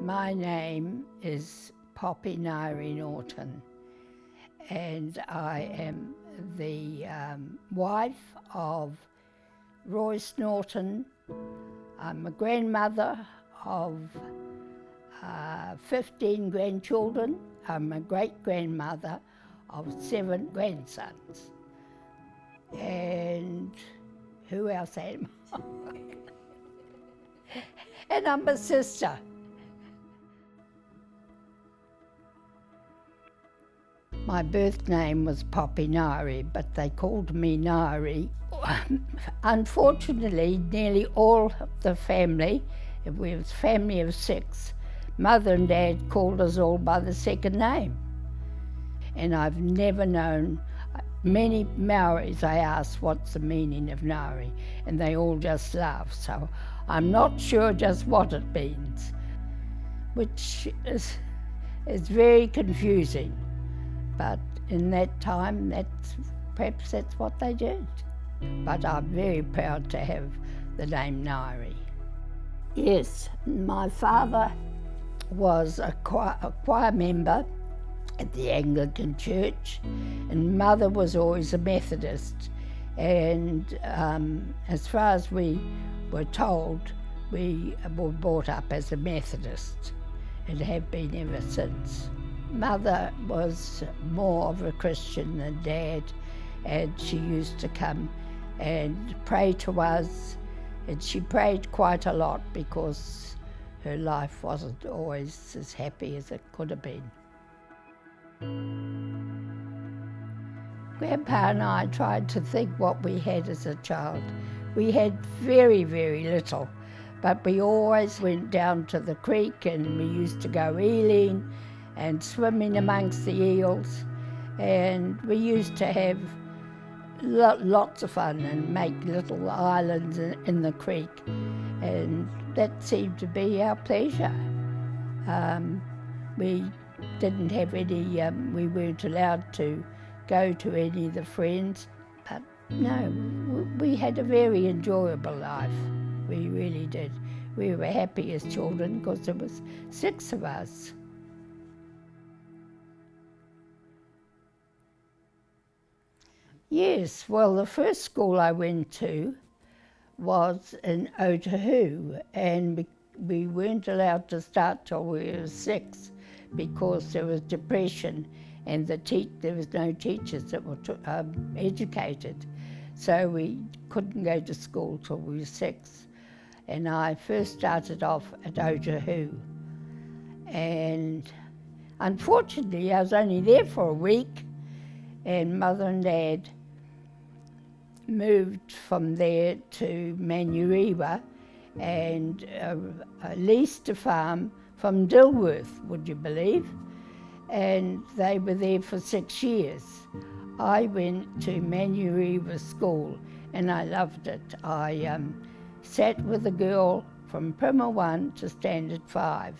My name is Poppy Ngaire Norton, and I am the wife of Royce Norton. I'm a grandmother of 15 grandchildren. I'm a great-grandmother of 7 grandsons. And who else am I? And I'm a sister. My birth name was Poppy Ngaire, but they called me Ngaire. Unfortunately, nearly all of the family, we was a family of 6, Mother and Dad called us all by the second name. And I've never known, many Maoris I asked what's the meaning of Ngaire, and they all just laugh, so I'm not sure just what it means, which is very confusing. But in that time, perhaps that's what they did. But I'm very proud to have the name Ngaire. Yes, my father was a choir member at the Anglican Church, and Mother was always a Methodist. And as far as we were told, we were brought up as a Methodist and have been ever since. Mother was more of a Christian than Dad, and she used to come and pray to us, and she prayed quite a lot because her life wasn't always as happy as it could have been. Grandpa and I tried to think what we had as a child. We had very, very little, but we always went down to the creek and we used to go eeling and swimming amongst the eels, and we used to have lots of fun and make little islands in the creek, and that seemed to be our pleasure. We didn't have any, we weren't allowed to go to any of the friends, but no, we had a very enjoyable life. We really did. We were happy as children because there was 6 of us. Yes, well, the first school I went to was in Otahu, and we weren't allowed to start till we were 6 because there was depression and there was no teachers that were educated. So we couldn't go to school till we were 6. And I first started off at Otahu. And unfortunately, I was only there for a week, and Mother and Dad moved from there to Manurewa and leased a farm from Dilworth, would you believe? And they were there for 6 years. I went to Manurewa School and I loved it. I sat with a girl from Primer 1 to Standard 5,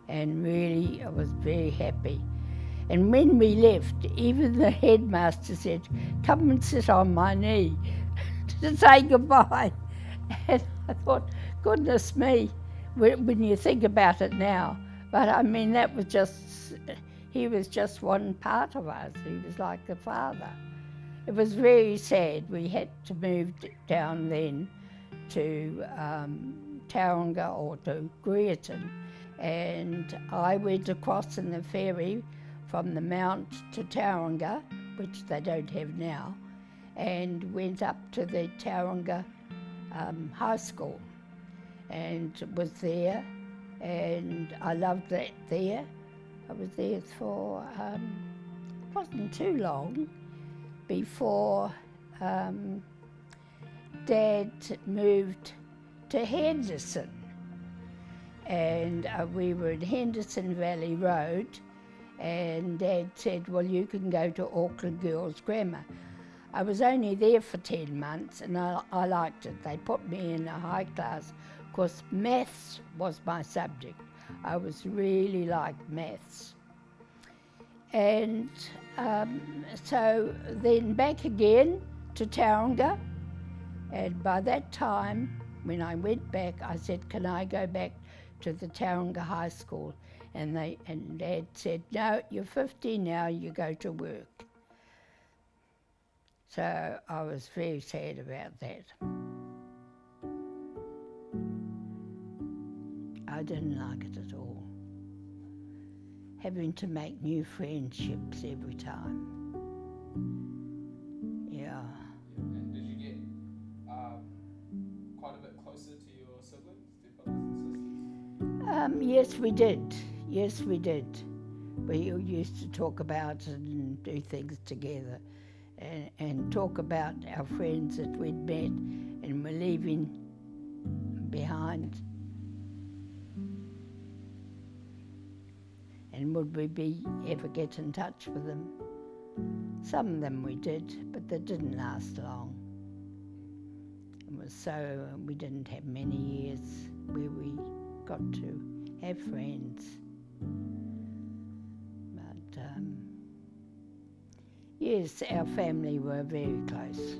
and really I was very happy. And when we left, even the headmaster said, "Come and sit on my knee," to say goodbye. And I thought, goodness me, when you think about it now. But I mean, he was just one part of us. He was like a father. It was very sad. We had to move down then to Tauranga or to Greerton. And I went across in the ferry from the Mount to Tauranga, which they don't have now, and went up to the Tauranga High School, and was there, and I loved that there. I was there for, it wasn't too long before Dad moved to Henderson, and we were in Henderson Valley Road, and Dad said, "Well, you can go to Auckland Girls Grammar." I was only there for 10 months and I liked it. They put me in a high class because maths was my subject. I really liked maths. And so then back again to Tauranga, and by that time when I went back I said, "Can I go back to the Tauranga High School, and Dad said, no, you're 50 now, you go to work. So I was very sad about that. I didn't like it at all. Having to make new friendships every time. Yeah. And did you get quite a bit closer to your siblings, your brothers and sisters? Yes, we did. Yes, we did. We used to talk about it and do things together, and talk about our friends that we'd met and were leaving behind. And would we ever get in touch with them? Some of them we did, but they didn't last long. It was so, we didn't have many years where we got to have friends. But yes, our family were very close.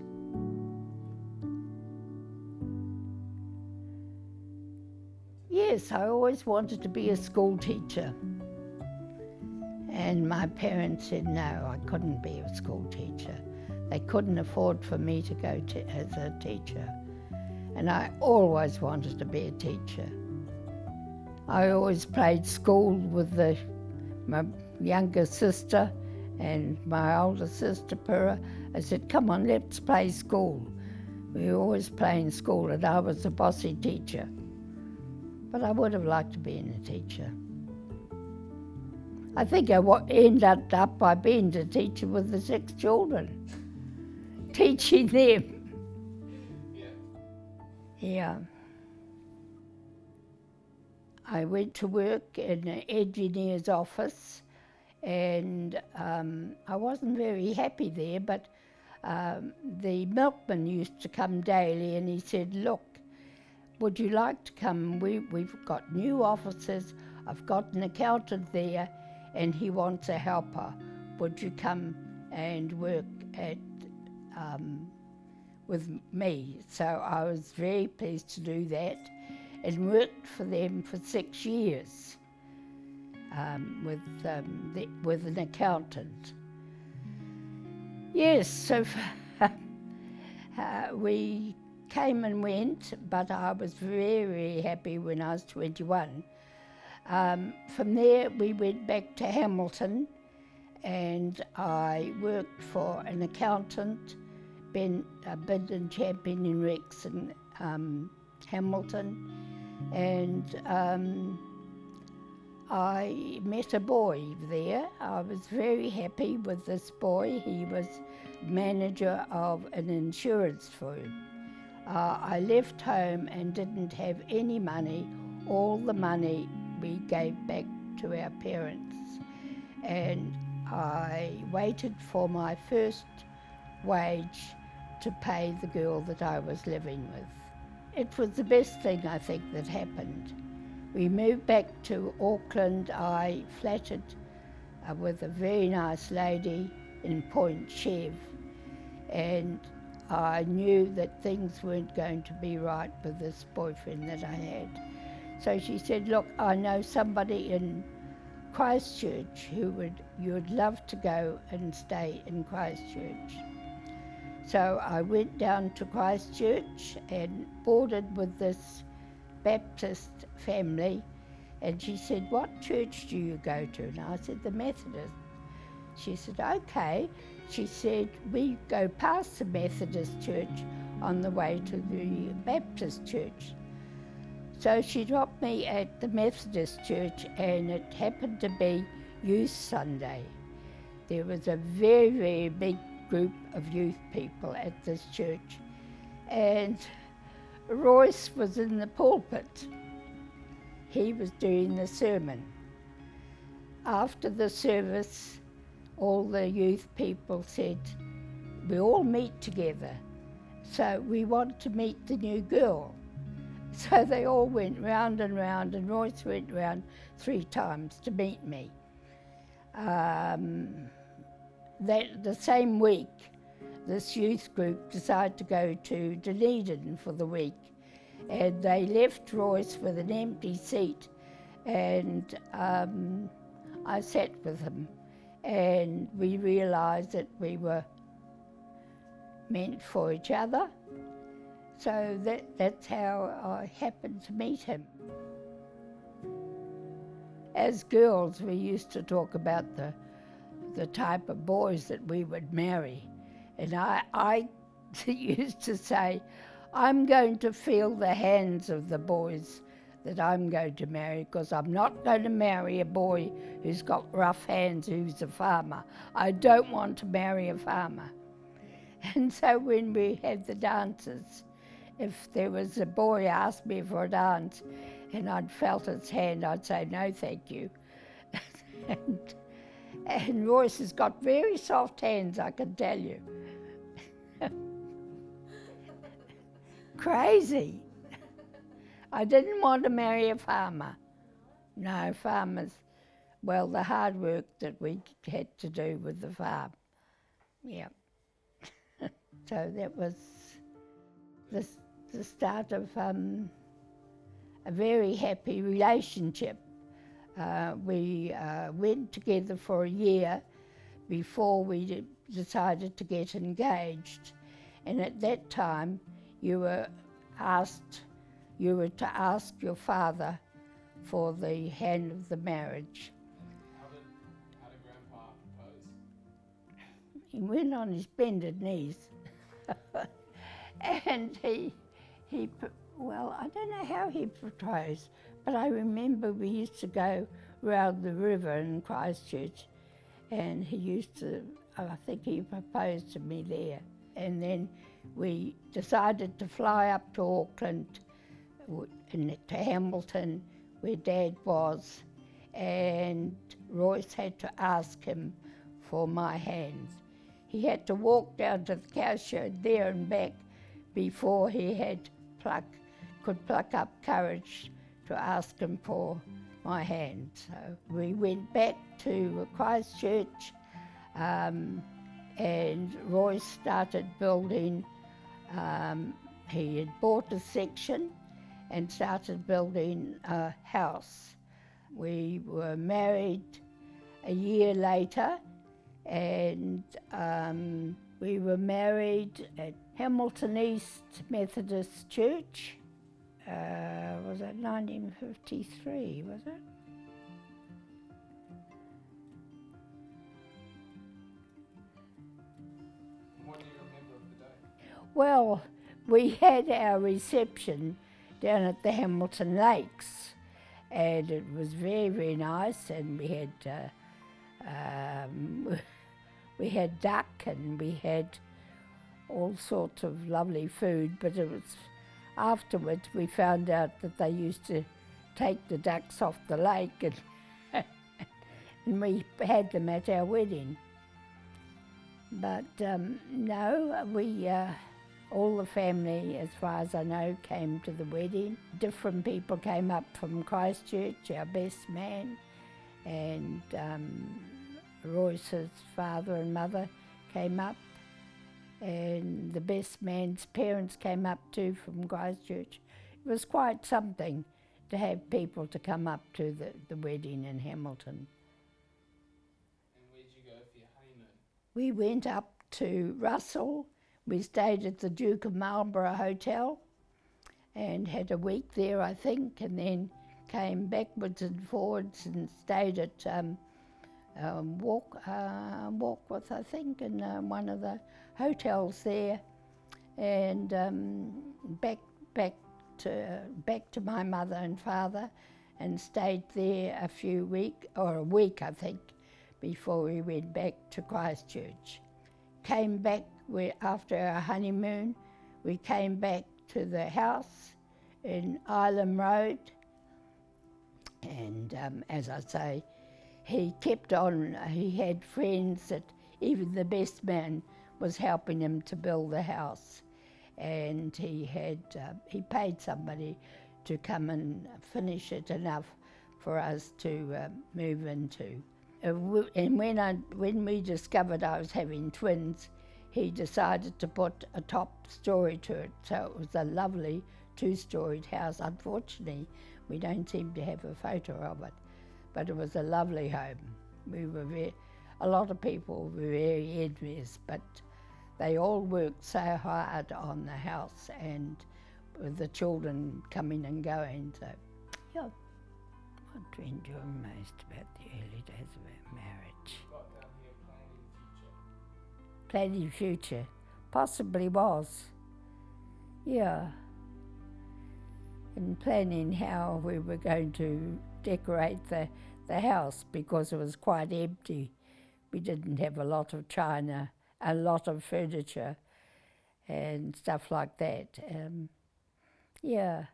Yes, I always wanted to be a school teacher. And my parents said no, I couldn't be a school teacher. They couldn't afford for me to go as a teacher. And I always wanted to be a teacher. I always played school with my younger sister and my older sister, Pura. I said, come on, let's play school. We were always playing school, and I was the bossy teacher. But I would have liked to be a teacher. I think I ended up by being the teacher with the 6 children, teaching them. Yeah. I went to work in an engineer's office, and I wasn't very happy there, but the milkman used to come daily, and he said, look, would you like to come? We've got new offices. I've got an accountant there, and he wants a helper. Would you come and work with me? So I was very pleased to do that, and worked for them for 6 years with an accountant. Yes, so we came and went, but I was very, very happy when I was 21. From there we went back to Hamilton, and I worked for an accountant, been a bid and champion in Rex in Hamilton, and I met a boy there. I was very happy with this boy. He was manager of an insurance firm. I left home and didn't have any money. All the money we gave back to our parents, and I waited for my first wage to pay the girl that I was living with. It was the best thing, I think, that happened. We moved back to Auckland. I flatted with a very nice lady in Point Chev, and I knew that things weren't going to be right with this boyfriend that I had. So she said, look, I know somebody in Christchurch you would love to go and stay in Christchurch. So I went down to Christchurch and boarded with this Baptist family, and she said, what church do you go to? And I said, the Methodist. She said, okay. She said, we go past the Methodist church on the way to the Baptist church. So she dropped me at the Methodist church, and it happened to be Youth Sunday. There was a very, very big group of youth people at this church, and Royce was in the pulpit. He was doing the sermon. After the service, all the youth people said, we all meet together, so we want to meet the new girl. So they all went round and round, and Royce went round 3 times to meet me. The same week, this youth group decided to go to Dunedin for the week, and they left Royce with an empty seat and I sat with him, and we realised that we were meant for each other. So that's how I happened to meet him. As girls, we used to talk about the type of boys that we would marry. And I used to say, I'm going to feel the hands of the boys that I'm going to marry, because I'm not going to marry a boy who's got rough hands, who's a farmer. I don't want to marry a farmer. And so when we had the dances, if there was a boy asked me for a dance and I'd felt his hand, I'd say, no, thank you. and Royce has got very soft hands, I can tell you. Crazy. I didn't want to marry a farmer. No, farmers, well, the hard work that we had to do with the farm. Yeah. So that was the start of a very happy relationship. We went together for a year before we decided to get engaged. And at that time, you were to ask your father for the hand of the marriage. How did Grandpa propose? He went on his bended knees. And well, I don't know how he proposed, but I remember we used to go round the river in Christchurch, and I think he proposed to me there. And then we decided to fly up to Auckland, to Hamilton, where Dad was, and Royce had to ask him for my hand. He had to walk down to the cowshed there and back before he could pluck up courage to ask him for my hand. So we went back to Christchurch, and Royce started building. He had bought a section and started building a house. We were married a year later, and we were married at Hamilton East Methodist Church. Was it 1953, was it? What do you remember of the day? Well, we had our reception down at the Hamilton Lakes, and it was very, very nice, and we had duck, and we had all sorts of lovely food, but it was afterwards we found out that they used to take the ducks off the lake, and, and we had them at our wedding. But no, all the family, as far as I know, came to the wedding. Different people came up from Christchurch, our best man, and Royce's father and mother came up, and the best man's parents came up too from Christchurch. It was quite something to have people to come up to the wedding in Hamilton. And where did you go for your honeymoon? We went up to Russell. We stayed at the Duke of Marlborough Hotel and had a week there, I think, and then came backwards and forwards and stayed at Warkworth, I think, in one of the hotels there, and back to my mother and father, and stayed there a week, I think, before we went back to Christchurch. Came back after our honeymoon. We came back to the house in Ilam Road, and as I say, he kept on. He had friends that even the best man was helping him to build the house, and he paid somebody to come and finish it enough for us to move into. And when we discovered I was having twins, he decided to put a top story to it, so it was a lovely two-storied house. Unfortunately, we don't seem to have a photo of it, but it was a lovely home. A lot of people were very envious, but they all worked so hard on the house and with the children coming and going. So, yeah, what to enjoy most about the early days of our marriage. Got down here planning future. Planning future, possibly was, yeah. And planning how we were going to decorate the house because it was quite empty. We didn't have a lot of china, a lot of furniture and stuff like that. Yeah.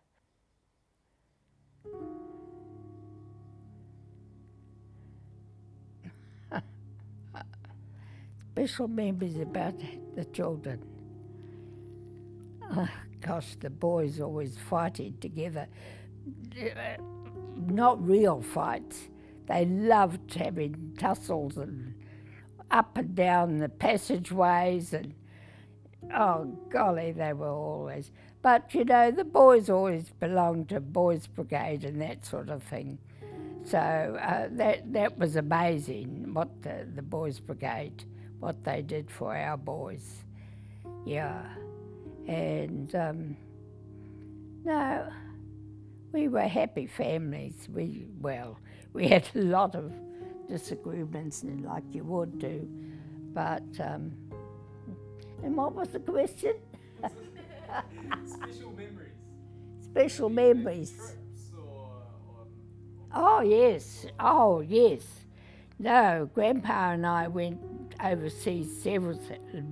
Special memories about the children. Oh, gosh, the boys always fighting together. Not real fights. They loved having tussles and up and down the passageways and, oh golly, they were always. But you know, the boys always belonged to Boys Brigade and that sort of thing. So that was amazing, what the Boys Brigade, what they did for our boys. Yeah. And no, we were happy families. We had a lot of disagreements, like you would do, but and what was the question? Special memories. Special memories. Trips or Oh yes. No, Grandpa and I went overseas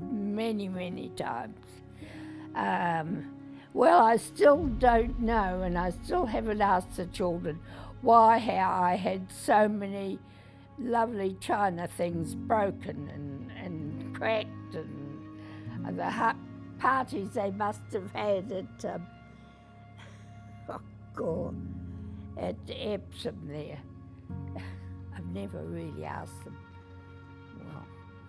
many times. Well, I still don't know, and I still haven't asked the children how I had so many lovely china things broken and cracked, and the parties they must have had at at Epsom there. I've never really asked them.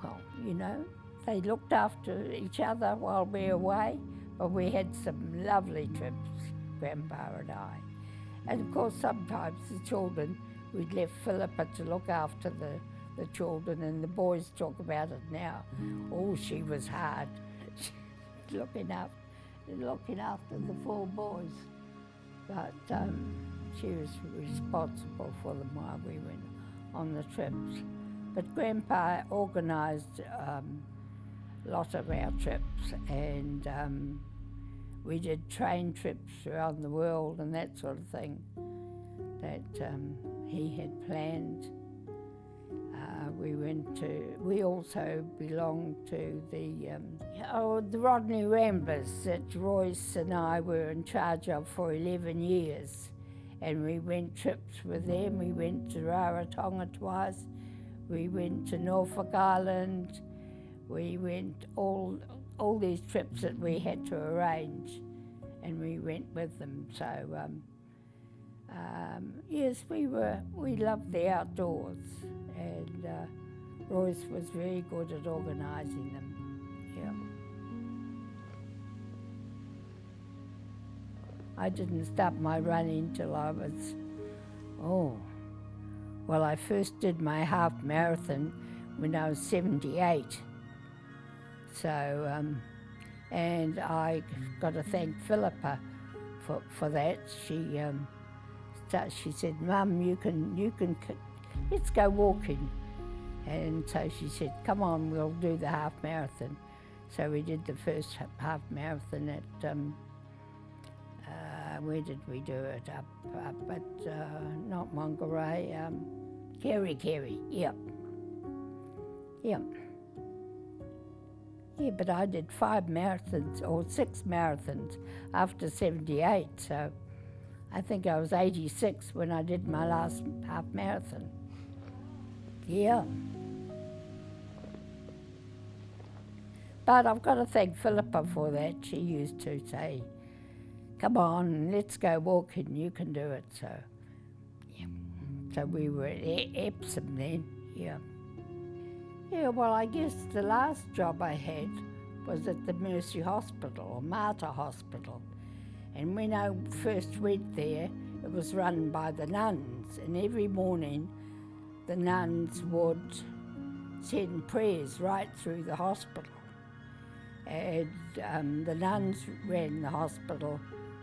Well, you know, they looked after each other while we were away, but we had some lovely trips, Grandpa and I. And of course, sometimes the children, we'd left Philippa to look after the children, and the boys talk about it now. Oh, she was hard, looking after the 4 boys. But she was responsible for them while we went on the trips. But Grandpa organised a lot of our trips, and we did train trips around the world and that sort of thing that he had planned. We also belonged to the Rodney Ramblers that Royce and I were in charge of for 11 years. And we went trips with them. We went to Rarotonga twice. We went to Norfolk Island. We went all these trips that we had to arrange, and we went with them. So yes, we loved the outdoors, and Royce was very good at organising them. Yeah. I didn't start my running till I was, I first did my half marathon when I was 78. So, and I got to thank Philippa for that. She said, "Mum, you can, let's go walking." And so she said, "Come on, we'll do the half marathon." So we did the first half marathon at, where did we do it? Up at, not Monterey, Kerry, yep. Yeah, but I did 5 marathons or 6 marathons after 78, so I think I was 86 when I did my last half marathon. Yeah. But I've got to thank Philippa for that. She used to say, "Come on, let's go walking, you can do it." So, yeah. So we were at Epsom then, yeah. Yeah, well, I guess the last job I had was at the Mercy Hospital, or Mater Hospital. And when I first went there, it was run by the nuns, and every morning the nuns would send prayers right through the hospital. And the nuns ran the hospital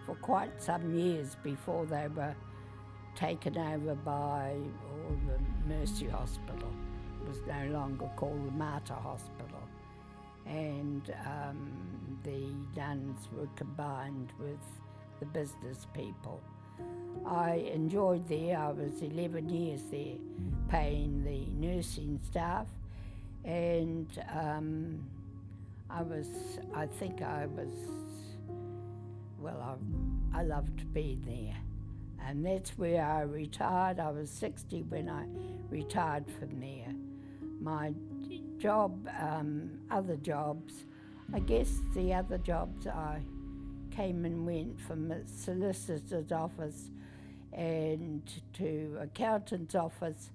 for quite some years before they were taken over by the Mercy Hospital. It was no longer called the Mater Hospital. And the nuns were combined with the business people. I enjoyed there. I was 11 years there, paying the nursing staff, and I loved being there. And that's where I retired. I was 60 when I retired from there. My job, other jobs, I guess the other jobs I came and went from a solicitor's office and to accountant's office.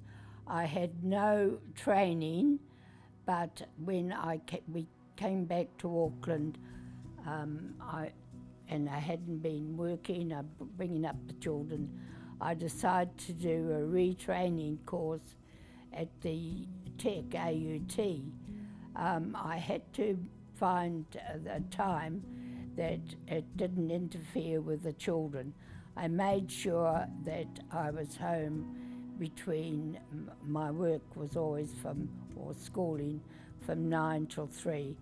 I had no training, but when we came back to Auckland, I hadn't been working, bringing up the children, I decided to do a retraining course at the Tech AUT. I had to find a time that it didn't interfere with the children. I made sure that I was home between, my work was always schooling from 9 till 3.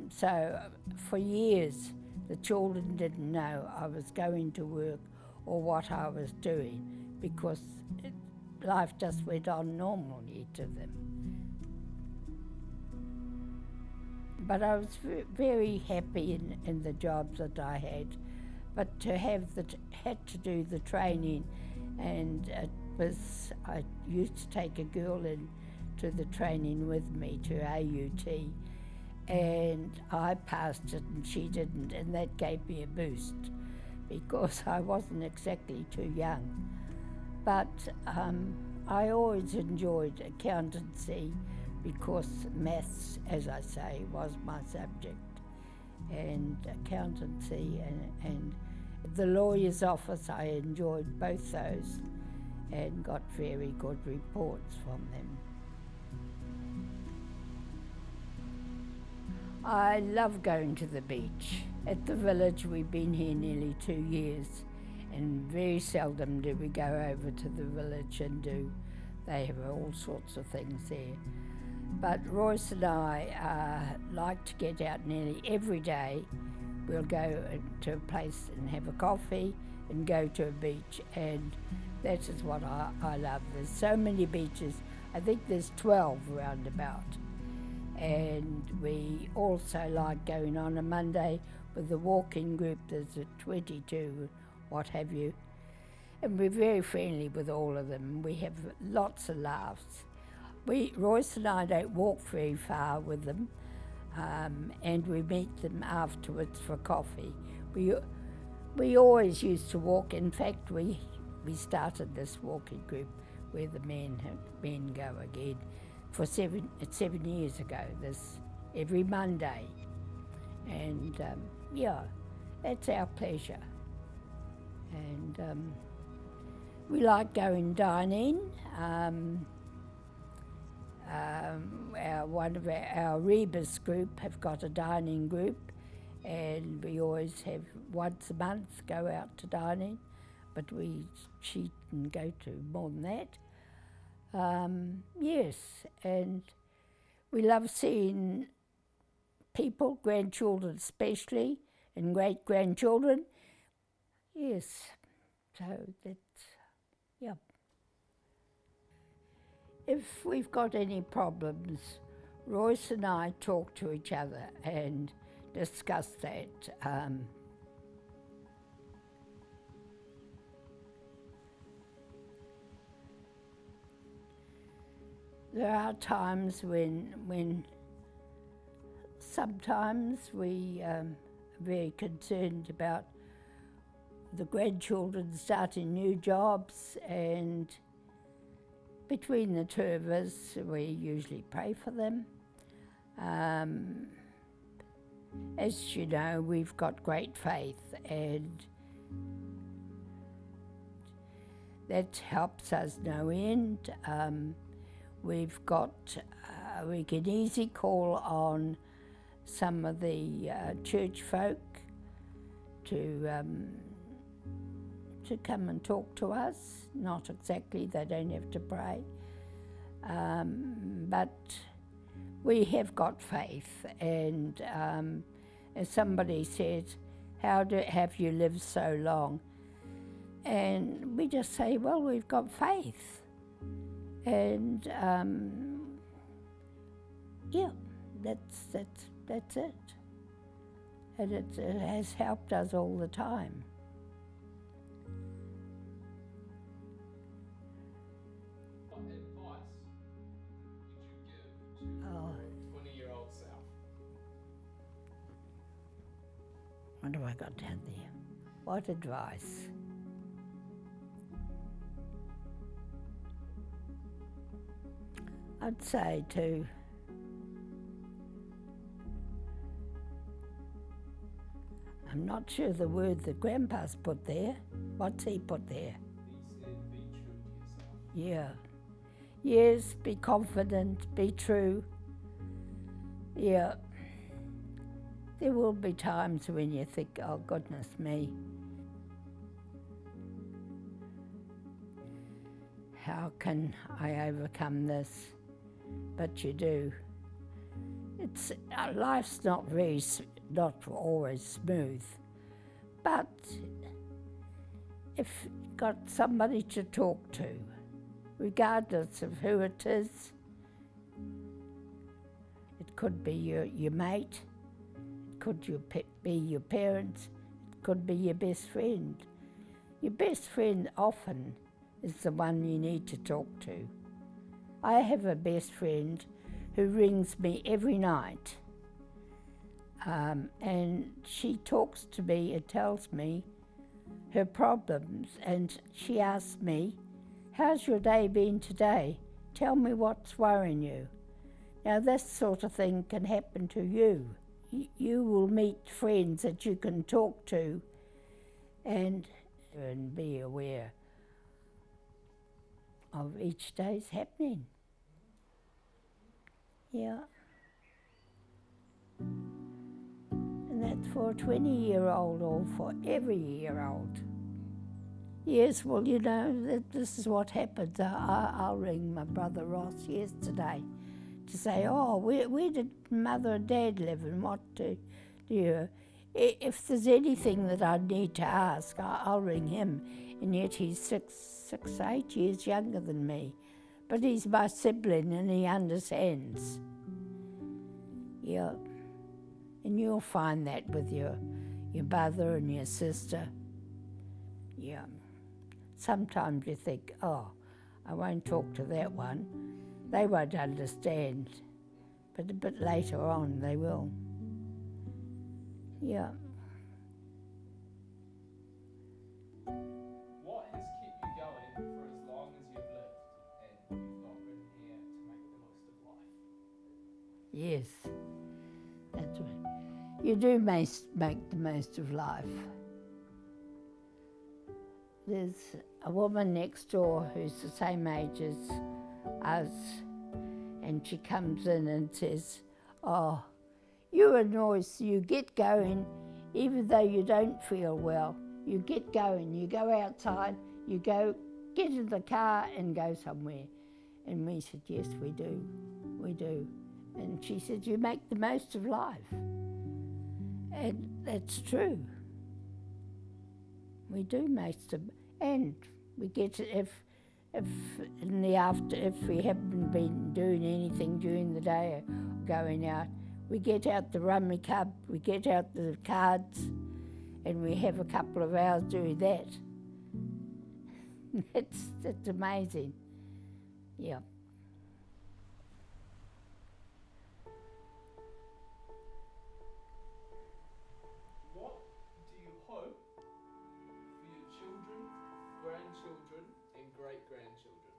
So for years, the children didn't know I was going to work or what I was doing, because life just went on normally to them. But I was very happy in the jobs that I had. But to had to do the training, and I used to take a girl in to the training with me to AUT, and I passed it and she didn't, and that gave me a boost because I wasn't exactly too young. But I always enjoyed accountancy because maths, as I say, was my subject, and accountancy and the lawyer's office, I enjoyed both those and got very good reports from them. I love going to the beach. At the village, we've been here nearly 2 years, and very seldom do we go over to the village and they have all sorts of things there. But Royce and I like to get out nearly every day. We'll go to a place and have a coffee and go to a beach, and that is what I love. There's so many beaches. I think there's 12 round about. And we also like going on a Monday with the walking group. There's a 22, what have you. And we're very friendly with all of them. We have lots of laughs. Royce and I don't walk very far with them, and we meet them afterwards for coffee. We always used to walk. In fact, we started this walking group where the men go again for 7 years ago, every Monday. And yeah, that's our pleasure. And we like going dining. Our Rebus group have got a dining group, and we always have once a month go out to dining, but she can go to more than that. Yes, and we love seeing people, grandchildren especially, and great-grandchildren. Yes, so that's, yeah. If we've got any problems, Royce and I talk to each other and discuss that. There are times when sometimes we are very concerned about the grandchildren starting new jobs, and between the two of us, we usually pray for them. As you know, we've got great faith, and that helps us no end. We've got, we can easily call on some of the church folk to come and talk to us. Not exactly, they don't have to pray, but we have got faith. And as somebody said, how have you lived so long? And we just say, well, we've got faith. And yeah, that's it. And it has helped us all the time. What advice would you give to your 20-year-old self? What have I got down there? What advice? I'd say to I'm not sure the word that Grandpa's put there. What's he put there? He said, be true to yourself. Yeah. Yes, be confident, be true. Yeah. There will be times when you think, oh goodness me, how can I overcome this? But you do. It's life's not always smooth, but if you've got somebody to talk to, regardless of who it is, it could be your mate, it could be your parents, it could be your best friend. Your best friend often is the one you need to talk to. I have a best friend who rings me every night, and she talks to me and tells me her problems, and she asks me, how's your day been today? Tell me what's worrying you. Now this sort of thing can happen to you. You will meet friends that you can talk to and be aware of each day's happening. Yeah. And that's for a 20-year-old or for every year-old. Yes, well, you know, this is what happens. I'll ring my brother Ross yesterday to say, oh, where did Mother and Dad live and what do you... If there's anything that I need to ask, I'll ring him. And yet he's 8 years younger than me. But he's my sibling and he understands. Yeah. And you'll find that with your brother and your sister. Yeah. Sometimes you think, oh, I won't talk to that one. They won't understand. But a bit later on they will. Yeah. What has kept you going for as long as you've lived, and you've got written here to make the most of life? Yes, that's right. You do make the most of life. There's a woman next door who's the same age as us, and she comes in and says, oh, you're a noise, you get going, even though you don't feel well. You get going, you go outside, you go, get in the car and go somewhere. And we said, yes, we do, we do. And she said, you make the most of life. And that's true. We do most of, and we get, if we haven't been doing anything during the day or going out, we get out the rummy cub, we get out the cards, and we have a couple of hours doing that. That's amazing. Yeah. What do you hope for your children, grandchildren, and great-grandchildren?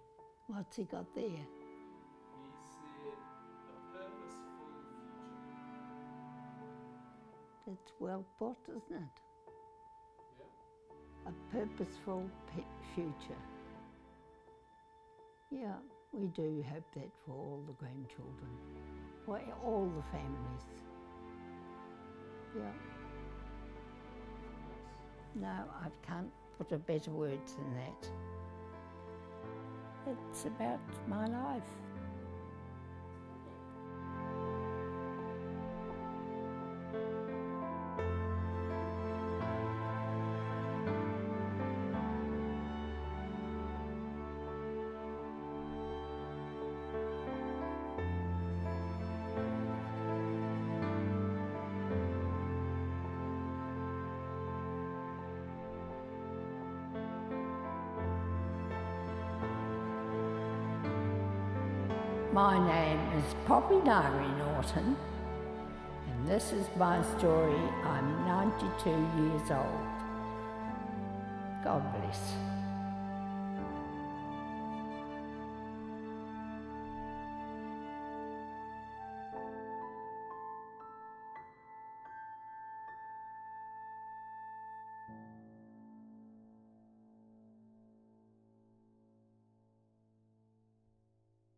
What's he got there? He said, a purposeful future. It's well put, isn't it? Yeah. A purposeful future. Yeah, we do hope that for all the grandchildren, for all the families. Yeah. No, I can't put a better word than that. It's about my life. My name is Poppy Ngaire Norton, and this is my story. I'm 92 years old. God bless.